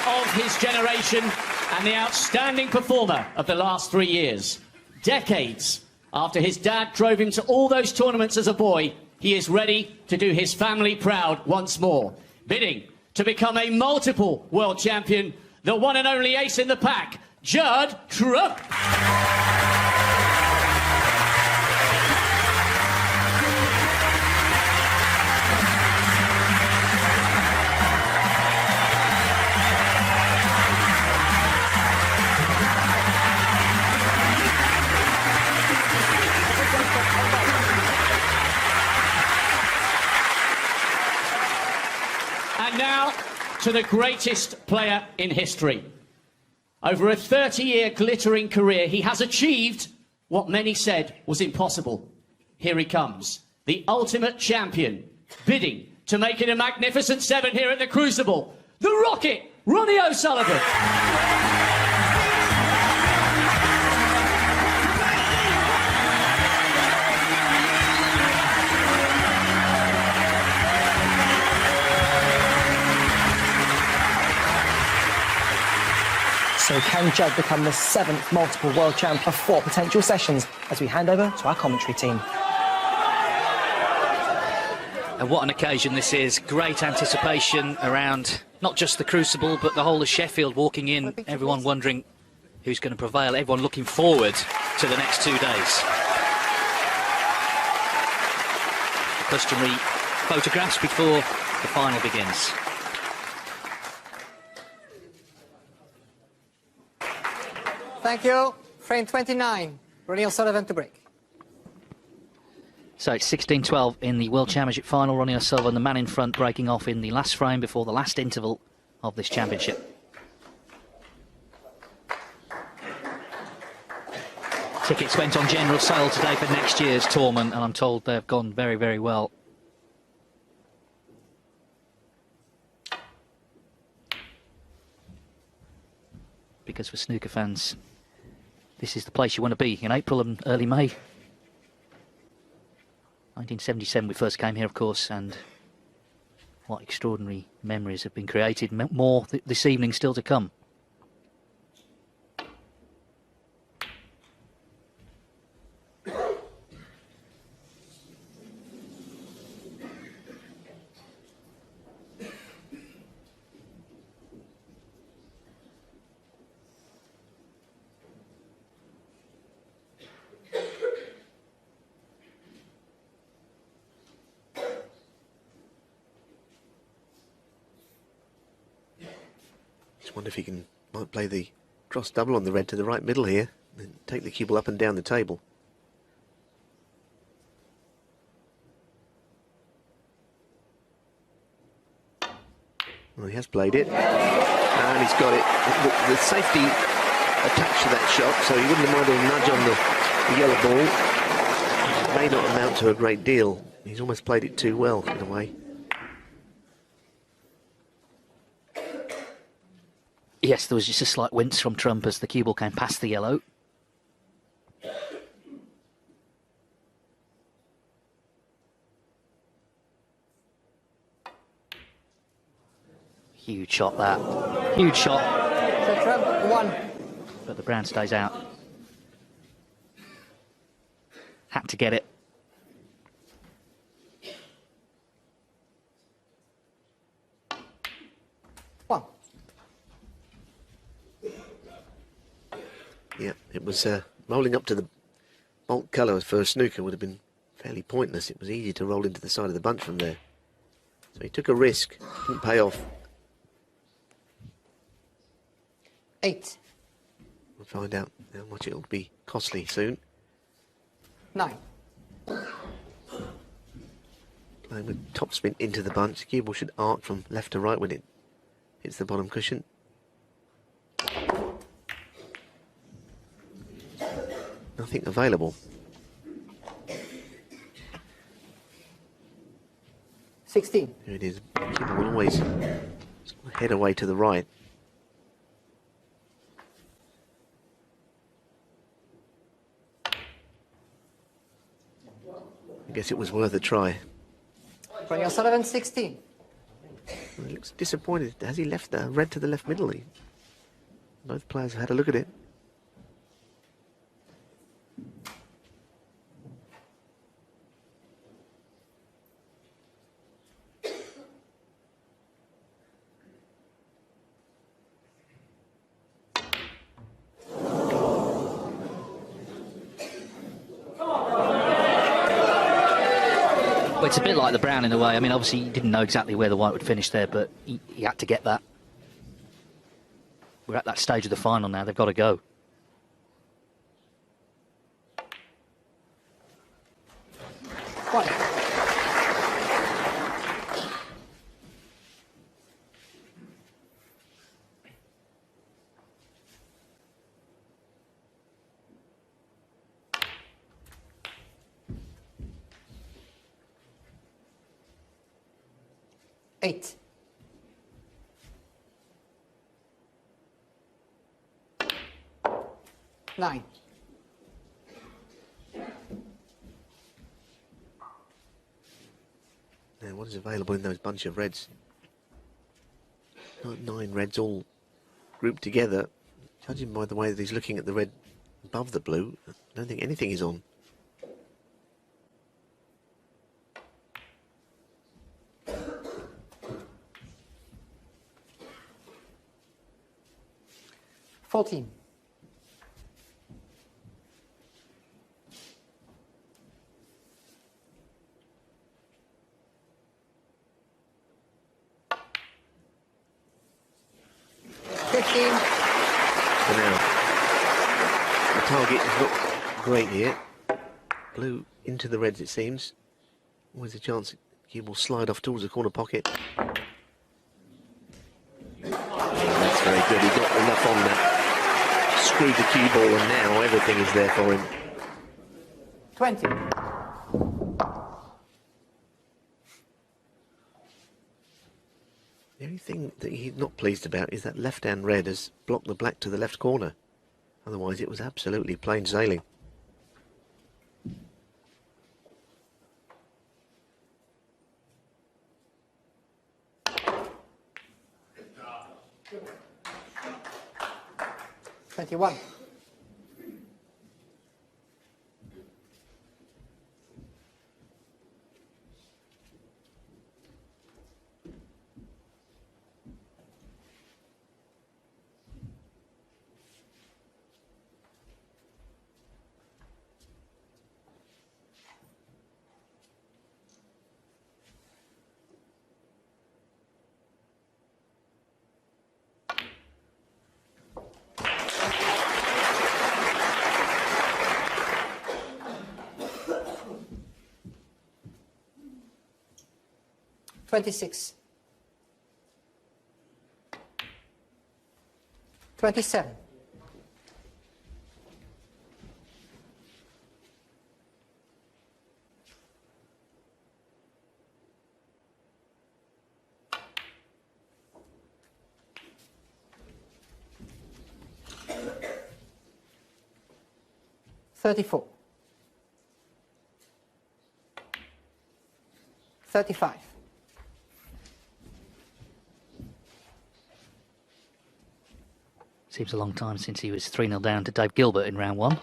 of his generation and the outstanding performer of the last 3 years. Decades after his dad drove him to all those tournaments as a boy, he is ready to do his family proud once more. Bidding to become a multiple world champion, the one and only ace in the pack, Judd Trump. And now to the greatest player in history. Over a 30-year glittering career, he has achieved what many said was impossible. Here he comes, the ultimate champion, bidding to make it a magnificent 7 here at the Crucible, the Rocket, Ronnie O'Sullivan. So can Judd become the 7th multiple world champion of 4 potential sessions as we hand over to our commentary team? And what an occasion this is. Great anticipation around not just the Crucible, but the whole of Sheffield walking in, everyone wondering who's going to prevail, everyone looking forward to the next 2 days. The customary photographs before the final begins. Thank you. Frame 29, RonnieO'Sullivan to break. So it's 16-12 in the World Championship final. Ronnie O'Sullivan, the man in front, breaking off in the last frame before the last interval of this championship. Tickets went on general sale today for next year's tournament, and I'm told they've gone very, very well. Because for snooker fans, this is the place you want to be in April and early May. 1977 we first came here, of course, and what extraordinary memories have been created. More this evening still to come. Wonder if he might play the cross double on the red to the right middle here, and take the cue ball up and down the table. Well, he has played it, and he's got it. The safety attached to that shot, so he wouldn't have minded a nudge on the yellow ball. It may not amount to a great deal. He's almost played it too well, in a way. Yes, there was just a slight wince from Trump as the cue ball came past the yellow. Huge shot, that. Huge shot. So Trump, 1. But the brown stays out. Had to get it. Yeah, it was rolling up to the bulk colour for snooker would have been fairly pointless. It was easy to roll into the side of the bunch from there. So he took a risk, didn't pay off. 8. We'll find out how much it'll be costly soon. 9. Playing with topspin into the bunch. The cue ball should arc from left to right when it hits the bottom cushion. Nothing available. 16. Here it is. Cue ball will always head away to the right. I guess it was worth a try. RonnieO'Sullivan, 16. He looks disappointed. Has he left the red to the left middle? Both players have had a look at it. Well, it's a bit like the brown in a way. I mean, obviously he didn't know exactly where the white would finish there, but he had to get that. We're at that stage of the final now. They've got to go. One. Eight. Nine. Now, what is available in those bunch of reds? 9 reds all grouped together. Judging by the way that he's looking at the red above the blue, I don't think anything is on. $14. 15. For now, the target is not great here. Blue into the reds, it seems. Always a chance he will slide off towards the corner pocket. That's very good. He got enough on that. Screwed the cue ball, and now everything is there for him. 20. The only thing that he's not pleased about is that left-hand red has blocked the black to the left corner. Otherwise, it was absolutely plain sailing. $21. 26. 27. 34. 35. Seems a long time since he was 3-0 down to Dave Gilbert in round 1.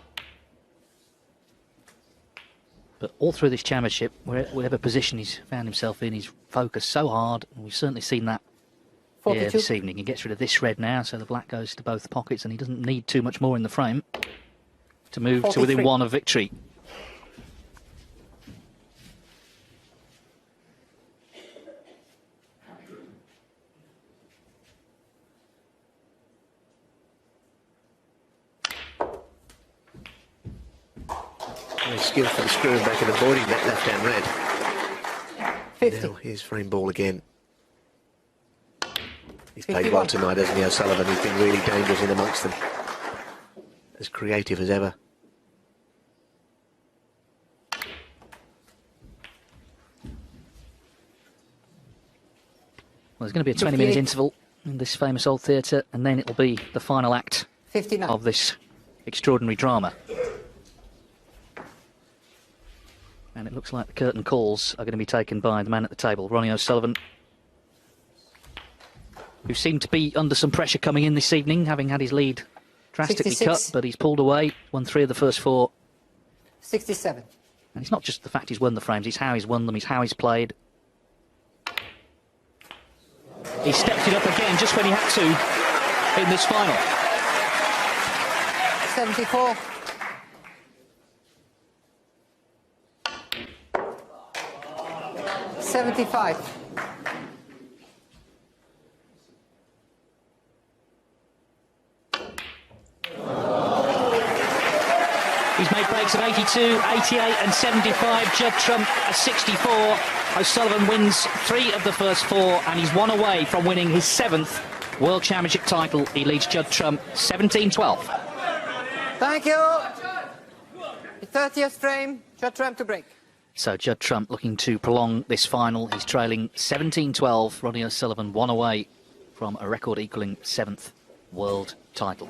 But all through this championship, whatever position he's found himself in, he's focused so hard, and we've certainly seen that here this evening. He gets rid of this red now, so the black goes to both pockets, and he doesn't need too much more in the frame to move 43. to within 1 of victory. Very skillful screwing back and avoiding that left-hand red. 50. Now here's frame ball again. He's 51. played well tonight, hasn't he, O'Sullivan? He's been really dangerous in amongst them. As creative as ever. Well, there's going to be a 20-minute interval in this famous old theatre, and then it'll be the final act 59. of this extraordinary drama. And it looks like the curtain calls are going to be taken by the man at the table, Ronnie O'Sullivan. who seemed to be under some pressure coming in this evening, having had his lead drastically 66. cut, but he's pulled away, won 3 of the first 4. 67. And it's not just the fact he's won the frames, it's how he's won them, it's how he's played. He stepped it up again just when he had to in this final. 74. $75. He's made breaks of 82, 88 and 75. Judd Trump a 64. O'Sullivan wins 3 of the first 4 and he's 1 away from winning his 7th World Championship title. He leads Judd Trump 17-12. Thank you. The 30th frame, Judd Trump to break. So Judd Trump looking to prolong this final. He's trailing 17-12. Ronnie O'Sullivan 1 away from a record equalling 7th world title.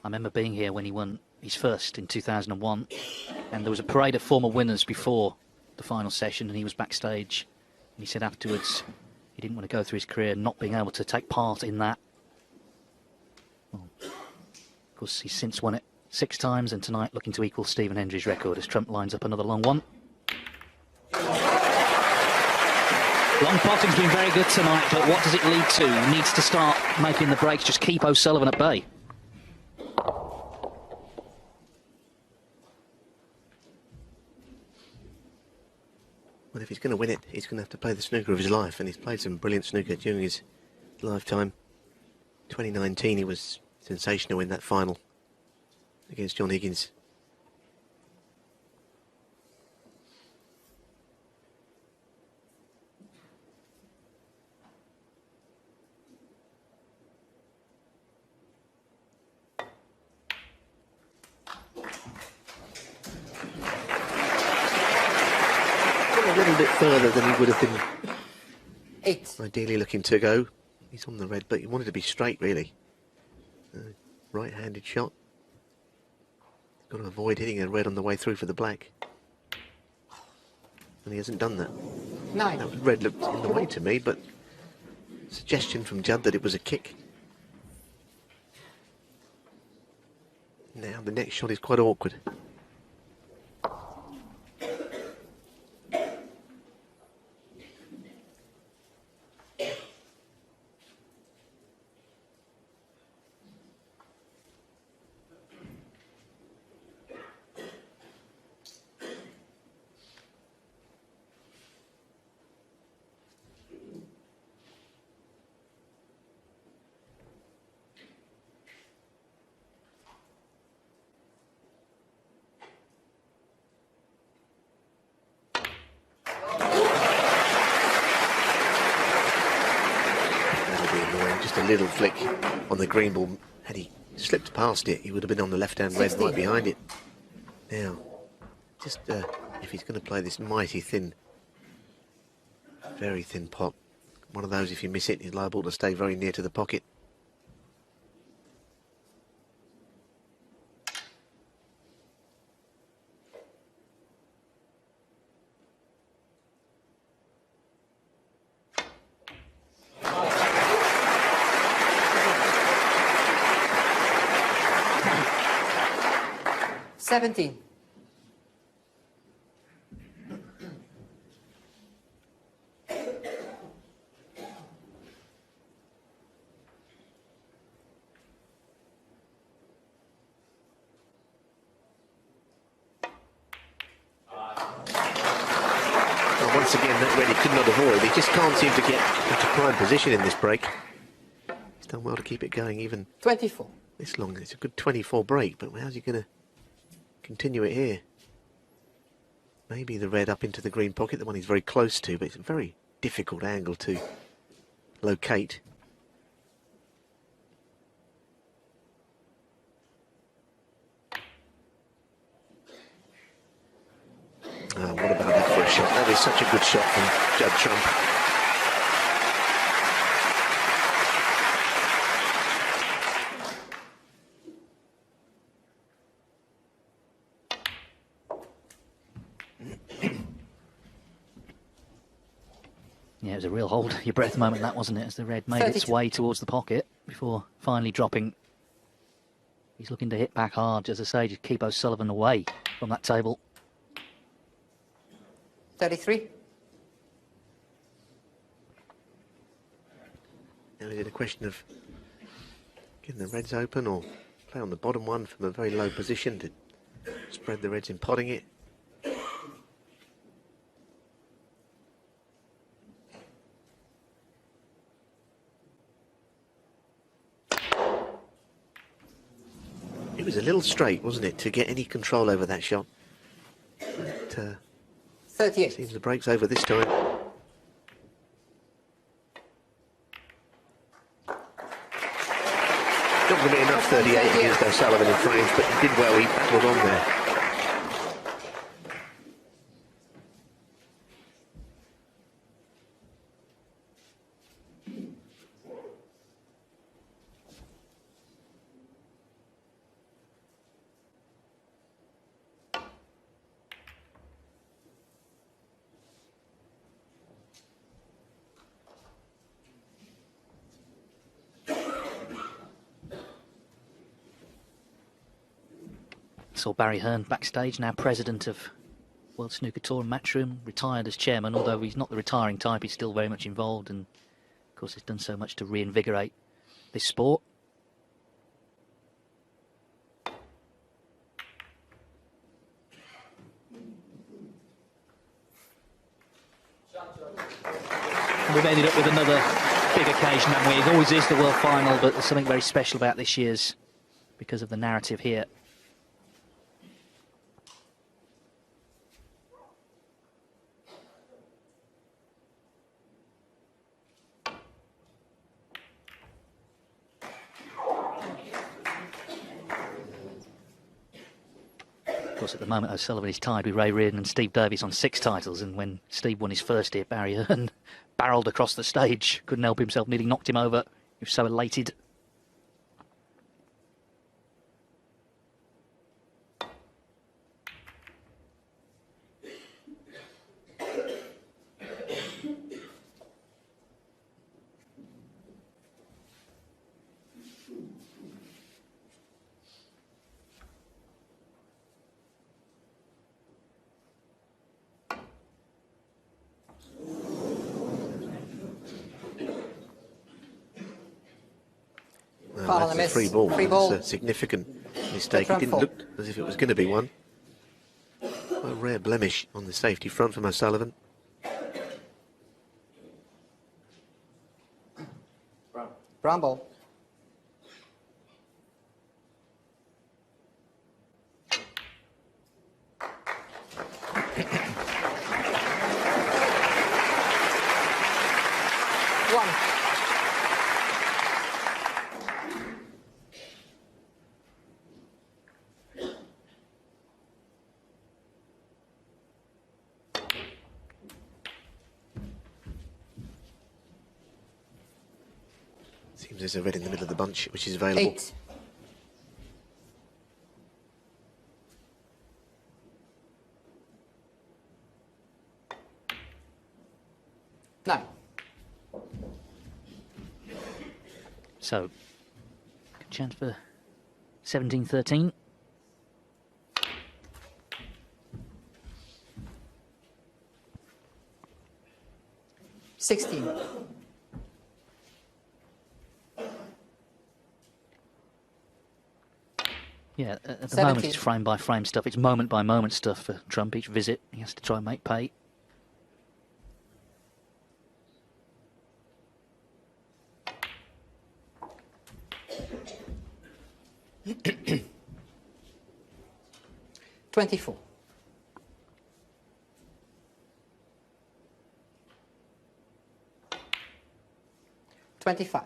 I remember being here when he won his first in 2001, and there was a parade of former winners before the final session, and he was backstage, and he said afterwards he didn't want to go through his career not being able to take part in that. Well, of course, he's since won it 6 times, and tonight looking to equal Stephen Hendry's record as Trump lines up another long one. Long potting's been very good tonight, but what does it lead to? He needs to start making the breaks, just keep O'Sullivan at bay. Well, if he's going to win it, he's going to have to play the snooker of his life, and he's played some brilliant snooker during his lifetime. 2019, he was sensational in that final against John Higgins. A little bit further than he would have been 8. ideally looking to go. He's on the red, but he wanted to be straight, really. Right-handed shot. Got to avoid hitting a red on the way through for the black. And he hasn't done that. 9. That red looked in the way to me, but suggestion from Judd that it was a kick. Now the next shot is quite awkward. Just a little flick on the green ball. Had he slipped past it, he would have been on the left-hand red right behind it. Now, just if he's going to play this mighty thin, very thin pot, one of those, if you miss it, he's liable to stay very near to the pocket. $17. Once again, that red he could not avoid. He just can't seem to get into prime position in this break. He's done well to keep it going even 24. this long. It's a good 24 break, but how's he going to continue it here? Maybe the red up into the green pocket, the one he's very close to, but it's a very difficult angle to locate. Oh, what about that for a shot? That That is such a good shot from Judd Trump. Yeah, it was a real hold your breath moment, that, wasn't it, as the red made its way towards the pocket before finally dropping. He's looking to hit back hard, as I say, to keep O'Sullivan away from that table. 33. Now is it a question of getting the reds open or play on the bottom one from a very low position to spread the reds in potting it? It was a little straight, wasn't it, to get any control over that shot. But, 38. seems the break's over this time. Not going to be enough 38 against O'Sullivan in frames, but he did well, he battled on there. Saw Barry Hearn backstage, now president of World Snooker Tour and Matchroom, retired as chairman, although he's not the retiring type, he's still very much involved, and of course he's done so much to reinvigorate this sport. And we've ended up with another big occasion, haven't we? It always is the World Final, but there's something very special about this year's because of the narrative here. Of course, at the moment, O'Sullivan is tied with Ray Reardon and Steve Davies on 6 titles, and when Steve won his first here, Barry Hearn barrelled across the stage, couldn't help himself, nearly knocked him over. He was so elated. That's a free ball. That's a significant mistake. It didn't look as if it was going to be one. A rare blemish on the safety front from O'Sullivan. Brown ball. Seems there's a red in the middle of the bunch, which is available. 8. Nine. So, good chance for 17-13. Yeah, at the 17. moment it's frame by frame stuff. It's moment by moment stuff for Trump. Each visit he has to try and make pay. $24. $25.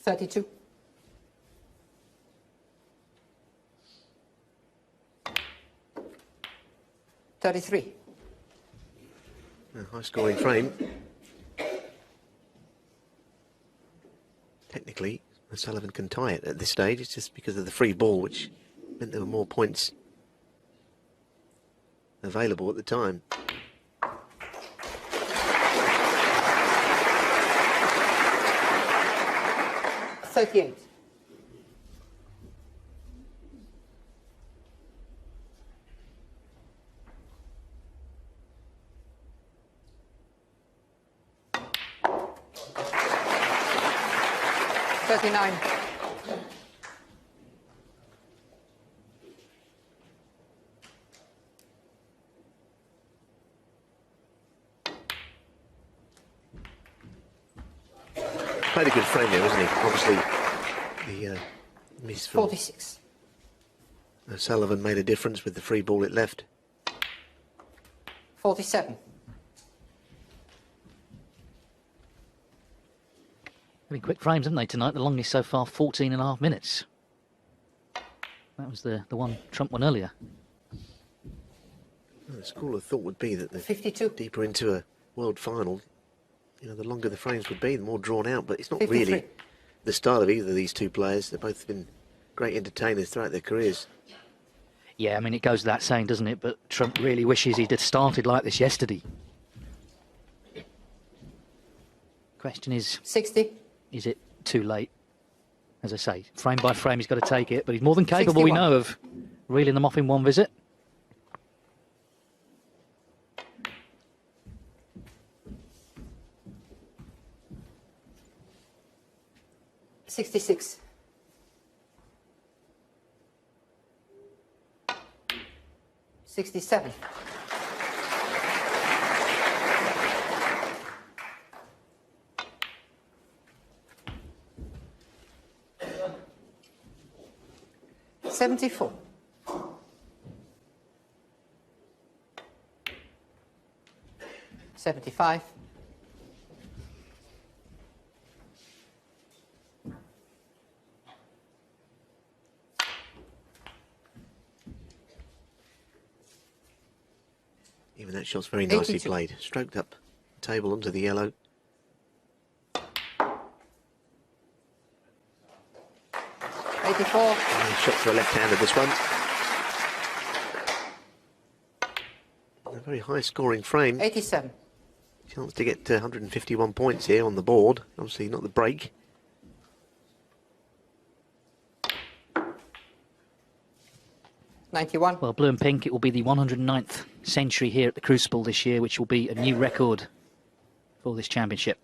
32. $33. A high-scoring frame. Technically, O'Sullivan can tie it at this stage. It's just because of the free ball, which meant there were more points available at the time. $38. $39. Played a good frame there, wasn't he? Obviously, the miss from 46. O'Sullivan made a difference with the free ball it left. 47. Very quick frames, haven't they, tonight? The longest so far, 14.5 minutes. That was the one Trump won earlier. Well, the school of thought would be that the 52. deeper into a world final, you know, the longer the frames would be, the more drawn out. But it's not 53. really the style of either of these two players. They've both been great entertainers throughout their careers. Yeah, I mean, it goes without saying, doesn't it? But Trump really wishes he'd have started like this yesterday. Question is, 60. is it too late? As I say, frame by frame, he's got to take it, but he's more than capable, 61. we know, of reeling them off in one visit. $66. $67. $74. $75. Even that shot's very nicely 82. played. Stroked up the table onto the yellow. 84. Nice shot for a left-hander, this one. A very high-scoring frame. 87. Chance to get 151 points here on the board. Obviously not the break. $91. Well, blue and pink, it will be the 109th century here at the Crucible this year, which will be a new record for this championship.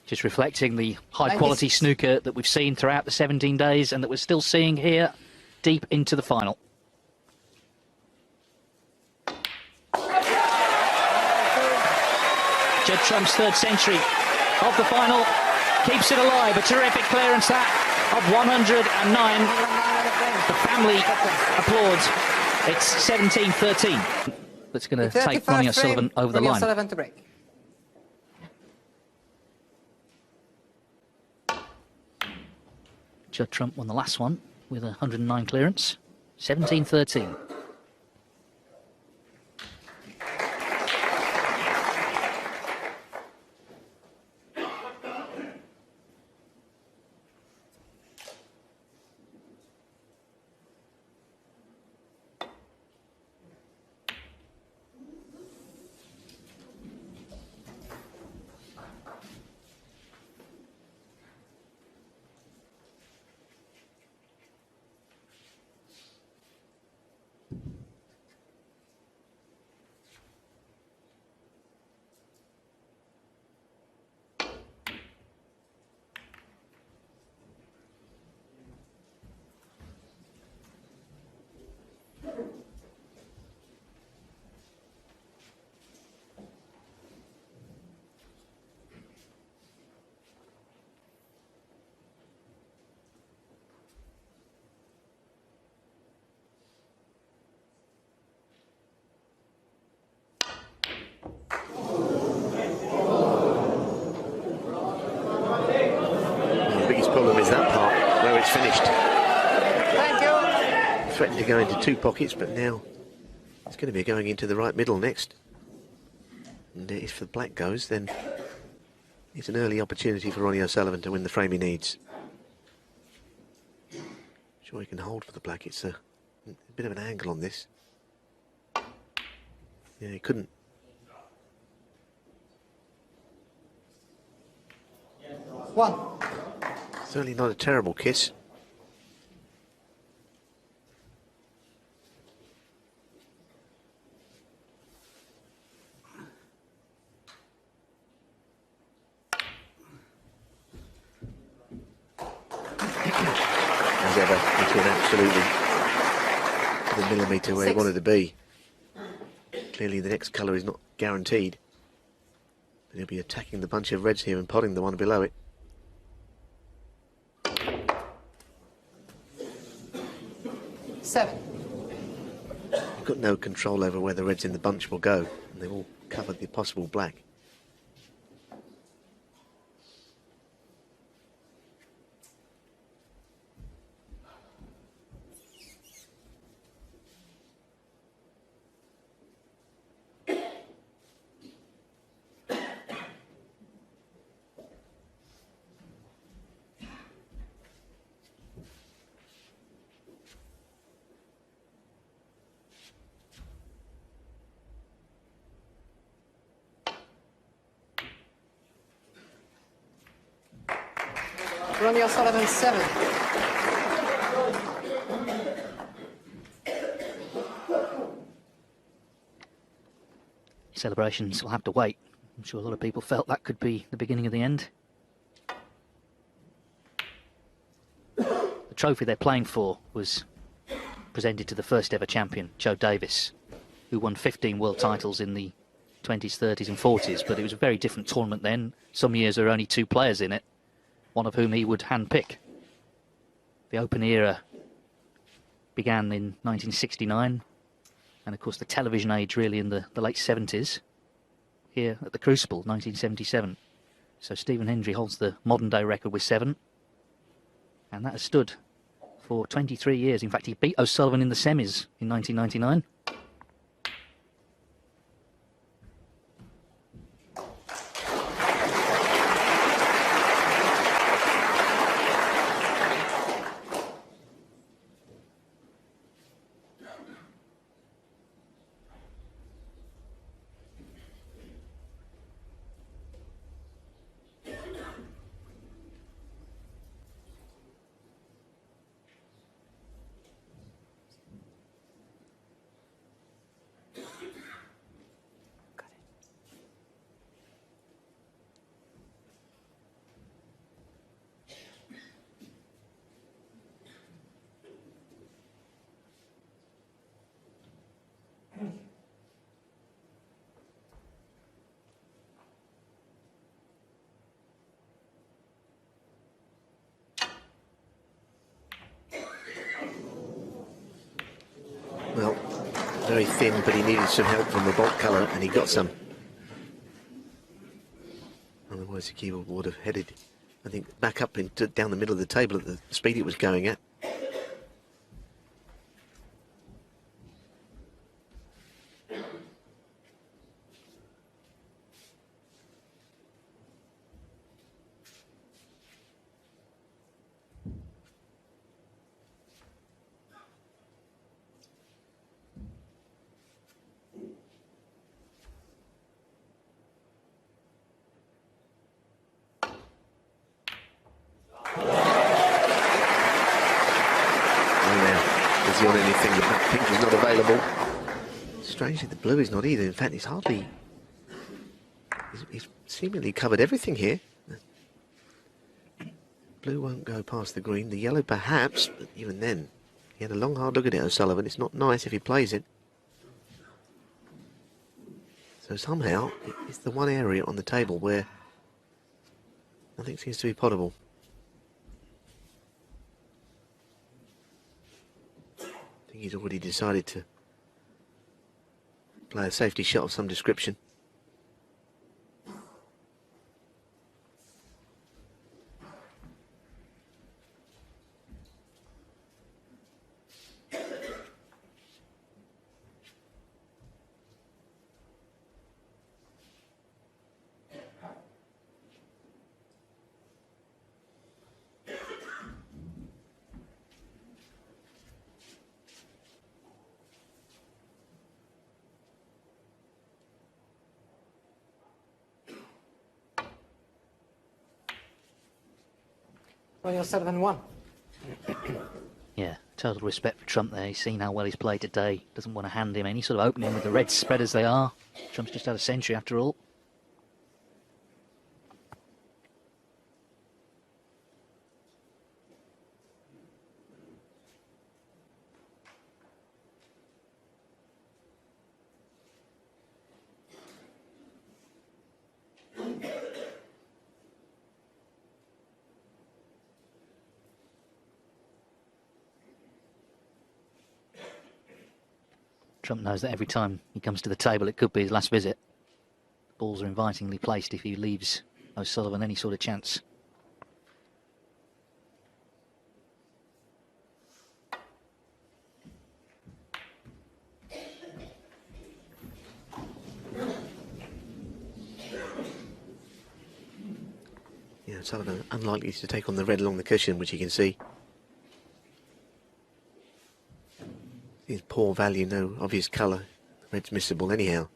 Just reflecting the high-quality snooker that we've seen throughout the 17 days and that we're still seeing here deep into the final. Judd Trump's third century of the final keeps it alive. A terrific clearance that of 109. The family applauds. It's 17-13. That's going to take Ronnie O'Sullivan over the line. O'Sullivan to break. Judd Trump won the last one with a 109 clearance. 17-13. that part where it's finished. Thank you. Threatened to go into 2 pockets, but now it's going to be going into the right middle next. And if the black goes, then it's an early opportunity for Ronnie O'Sullivan to win the frame he needs. Sure he can hold for the black. It's a bit of an angle on this. Yeah, he couldn't. One. Certainly not a terrible kiss. As ever, it's been absolutely to the millimetre where he wanted to be. Clearly the next colour is not guaranteed. But he'll be attacking the bunch of reds here and potting the one below it. Seven. You've got no control over where the reds in the bunch will go, and they've all covered the possible black. Ronnie O'Sullivan, 7. Celebrations will have to wait. I'm sure a lot of people felt that could be the beginning of the end. The trophy they're playing for was presented to the first ever champion, Judd, who won 15 world titles in the 20s, 30s and 40s, but it was a very different tournament then. Some years there were only 2 players in it, one of whom he would handpick. The Open era began in 1969, and of course the television age really in the late 70s, here at the Crucible, 1977. So Stephen Hendry holds the modern day record with 7, and that has stood for 23 years. In fact, he beat O'Sullivan in the semis in 1999. Well, very thin, but he needed some help from the bolt colour, and he got some. Otherwise the keyboard would have headed, I think, back up into down the middle of the table at the speed it was going at. On anything, the black pink is not available. Strangely, the blue is not either. In fact, he's seemingly covered everything here. Blue won't go past the green. The yellow perhaps, but even then, he had a long hard look at it, O'Sullivan. It's not nice if he plays it. So somehow it's the one area on the table where nothing seems to be potable. He's already decided to play a safety shot of some description. RonnieO'Sullivan 1. Yeah, total respect for Trump there. He's seen how well he's played today. Doesn't want to hand him any sort of opening with the reds spread as they are. Trump's just had a century after all. Trump knows that every time he comes to the table, it could be his last visit. Balls are invitingly placed if he leaves O'Sullivan any sort of chance. Yeah, O'Sullivan unlikely to take on the red along the cushion, which you can see. His poor value, no obvious colour. Red's missable anyhow.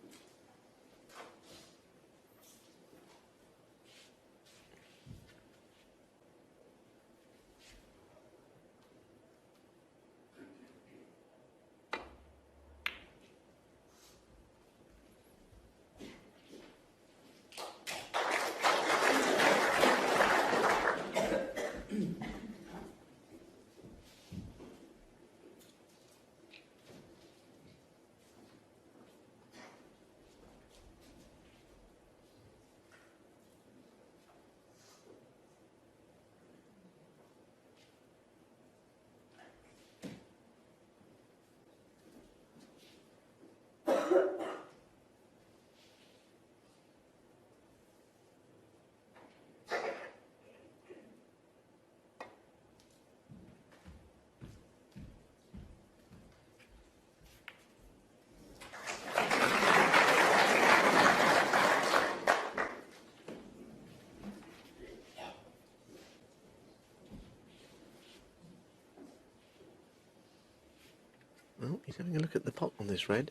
Well, he's having a look at the pot on this red.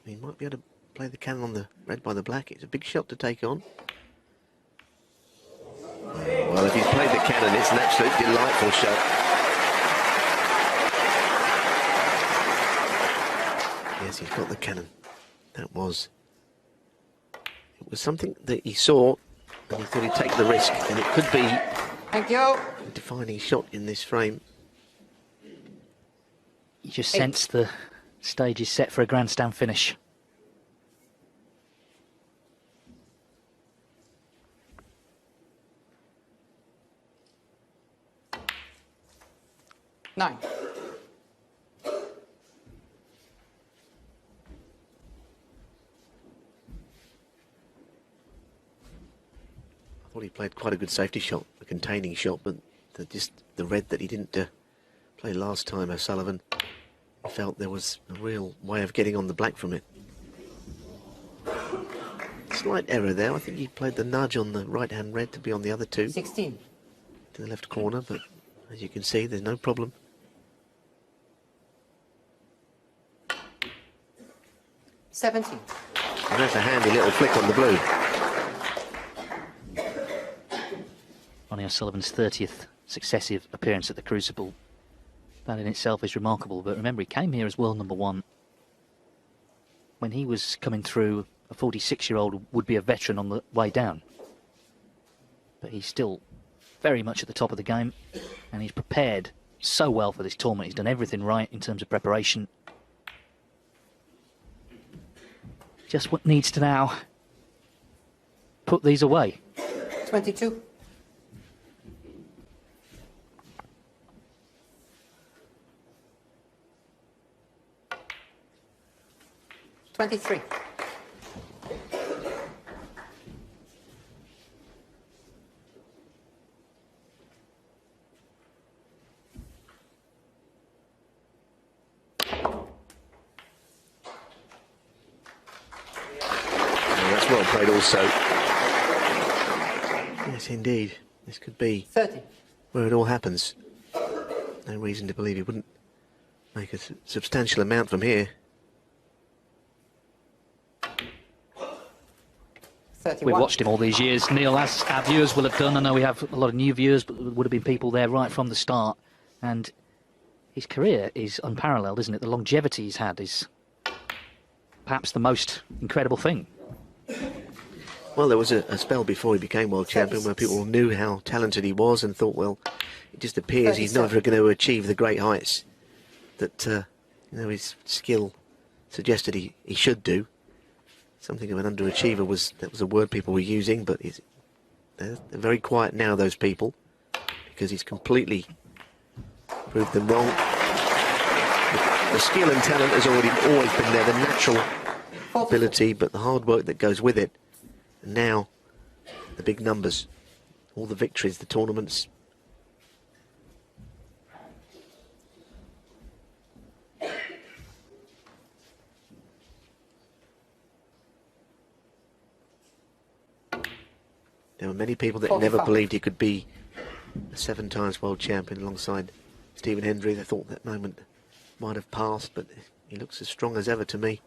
He might be able to play the cannon on the red by the black. It's a big shot to take on. Well, if he's played the cannon, it's an absolute delightful shot. Yes, he's got the cannon. It was something that he saw, and he thought he'd take the risk, and it could be Thank you. a defining shot in this frame. You just sense the stage is set for a grandstand finish. Nine. I thought he played quite a good safety shot, a containing shot, but just the red that he didn't play last time, O'Sullivan, I felt there was a real way of getting on the black from it. Slight error there. I think he played the nudge on the right-hand red to be on the other two. 16. To the left corner, but as you can see, there's no problem. 17. And that's a handy little flick on the blue. Ronnie O'Sullivan's 30th successive appearance at the Crucible. That in itself is remarkable, but remember, he came here as world number one. When he was coming through, a 46-year-old would be a veteran on the way down. But he's still very much at the top of the game, and he's prepared so well for this tournament. He's done everything right in terms of preparation. Just what needs to now put these away. 22. $23. That's well played also. Yes, indeed. This could be 30. where it all happens. No reason to believe he wouldn't make a substantial amount from here. 31. We've watched him all these years, Neil, as our viewers will have done. I know we have a lot of new viewers, but there would have been people there right from the start. And his career is unparalleled, isn't it? The longevity he's had is perhaps the most incredible thing. Well, there was a spell before he became world champion where people knew how talented he was and thought, well, it just appears he's never going to achieve the great heights that you know, his skill suggested he should do. Something of an underachiever that was a word people were using, but they're very quiet now, those people, because he's completely proved them wrong. The skill and talent has always been there, the natural ability, but the hard work that goes with it. And now, the big numbers, all the victories, the tournaments. There were many people that never believed he could be a 7 times world champion alongside Stephen Hendry. They thought that moment might have passed, but he looks as strong as ever to me.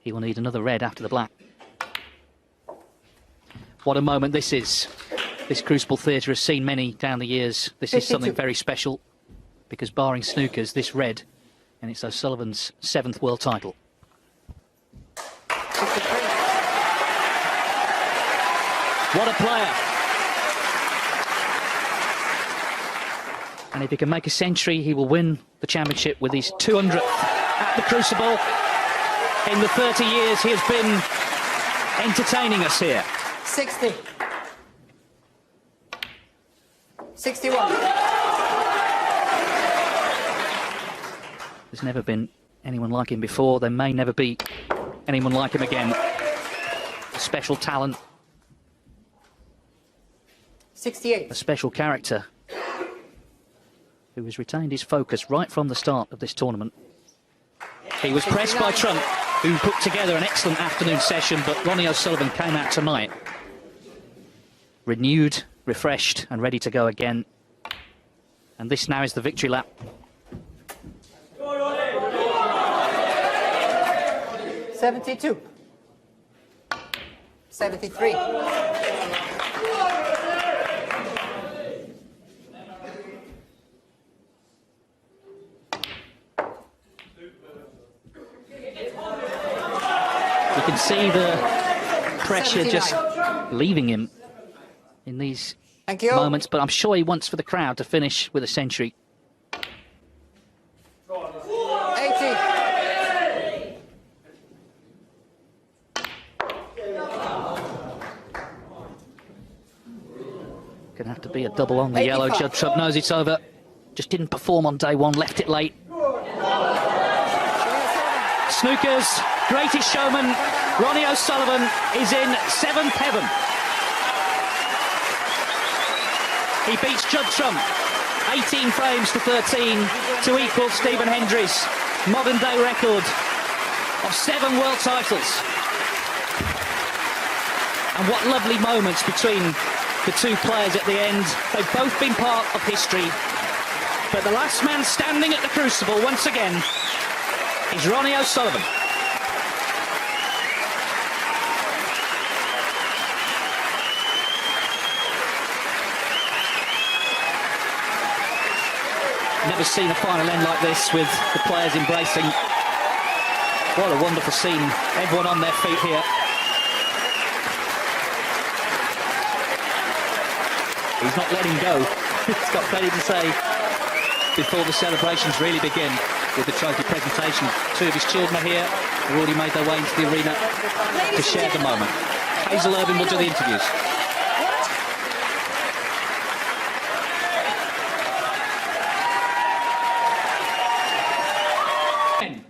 He will need another red after the black. What a moment this is. This Crucible Theatre has seen many down the years. This is something very special, because barring snookers, this red, and it's O'Sullivan's 7th world title. What a player. And if he can make a century, he will win the championship with his 200th at the Crucible. In the 30 years he has been entertaining us here. 60. 61. There's never been anyone like him before. There may never be anyone like him again. A special talent. 68. A special character who has retained his focus right from the start of this tournament. He was pressed by Trump, who put together an excellent afternoon session, but Ronnie O'Sullivan came out tonight renewed, refreshed and ready to go again. And this now is the victory lap. $72. 73. You can see the pressure 79. Just leaving him in these moments, but I'm sure he wants for the crowd to finish with a century. 80. Gonna have to be a double on the yellow. Judd Trump knows it's over. Just didn't perform on day one, left it late. Snooker's greatest showman, Ronnie O'Sullivan, is in 7th heaven. He beats Judd Trump 18 frames to 13 to equal Stephen Hendry's modern-day record of 7 world titles. And what lovely moments between the two players at the end. They've both been part of history. But the last man standing at the Crucible once again is Ronnie O'Sullivan. Never seen a final end like this with the players embracing. What a wonderful scene. Everyone on their feet here. He's not letting go. He's got plenty to say before the celebrations really begin with the trophy presentation. 2 of his children are here. They've already made their way into the arena to share the moment. Hazel Irving will do the interviews.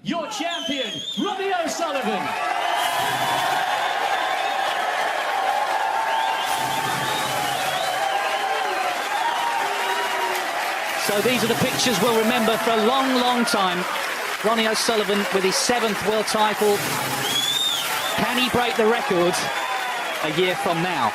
Your champion, Ronnie O'Sullivan. So these are the pictures we'll remember for a long, long time. Ronnie O'Sullivan with his 7th world title. Can he break the record a year from now?